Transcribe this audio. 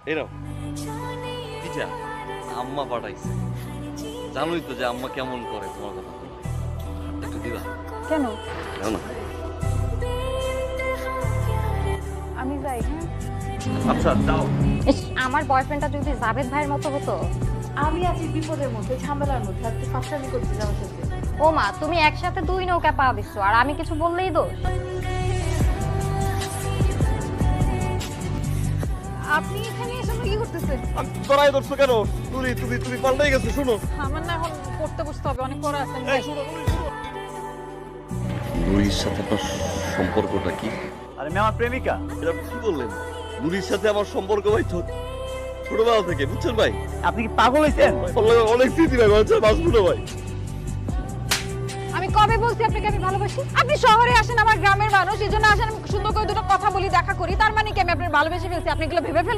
এই নাও পিঠা আম্মা পাঠাইছে। জানোই তো যে আম্মা কেমন করে তোমার কথা বললে। একটু দিবা? কেন? দাও না। আমি যাই। হ্যাঁ আচ্ছা দাও। আমার বয়ফ্রেন্ডটা যদি জাভেদ ভাইয়ের মতো হতো। আমি আছি বিপদের মধ্যে, ঝামেলার মধ্যে, আর তুই ফাঁসলামি করছিস আমার সাথে। ও মা, তুমি একসাথে 2 নৌকা পা দিচ্ছ আর আমি কিছু বললেই দোষ। আপনি এখানে এসে কি করতেছেন? তোরাই ধরছো কেন? তুমি তুমি তুমি পাল্টাই গেছো। শুনো, আমার না এখন পড়তে বসতে হবে, অনেক পড়া আছে। এই শুনো, নুরির সাথে আপনার সম্পর্কটা কি? আরে মেয়ে আমার প্রেমিকা। এটা কি বললেন? নুরির সাথে আমার সম্পর্ক ভাই তো ছোটবেলা থেকে, বুঝছেন ভাই? আপনি কি পাগল হয়েছেন? অনেক স্মৃতি ভাই, বাঁচবো না ভাই। আমি কবে বলছি আপনাকে আমি ভালোবাসি? আপনি শহরে আসেন, আমার গ্রামের মানুষ, এই জন্য আসেন, আমি সুন্দর করে দুটো কথা বলি, দেখা করি, তার মানে কি আমি আপনার ভালোবেসে ফেলছি? আপনি এগুলো ভেবে ফেলবেন?